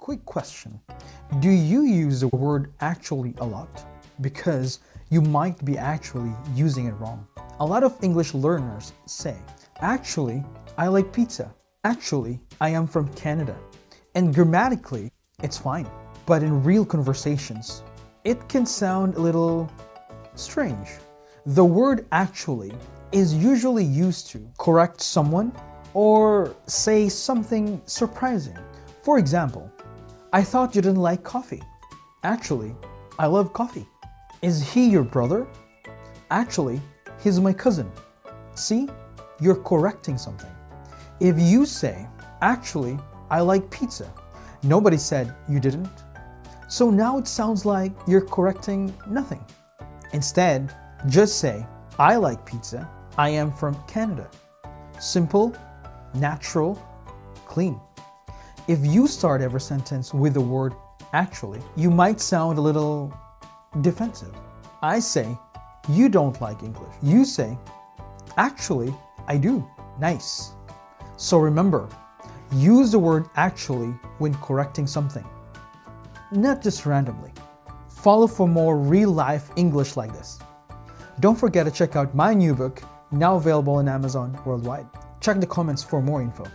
quick question. Do you use the word actually a lot? Because you might be actually using it wrong. A lot of English learners say, actually, I like pizza. Actually, I am from Canada. And grammatically, it's fine. But in real conversations, it can sound a little strange. The word actually is usually used to correct someone or say something surprising. For example, I thought you didn't like coffee. Actually, I love coffee. Is he your brother? Actually, he's my cousin. See, you're correcting something. If you say, actually, I like pizza, nobody said you didn't. So now it sounds like you're correcting nothing. Instead, just say, I like pizza. I am from Canada. Simple, natural, clean. If you start every sentence with the word actually, you might sound a little defensive. I say, you don't like English. You say, actually, I do. Nice. So remember, use the word actually when correcting something, not just randomly. Follow for more real-life English like this. Don't forget to check out my new book, now available on Amazon worldwide. Check the comments for more info.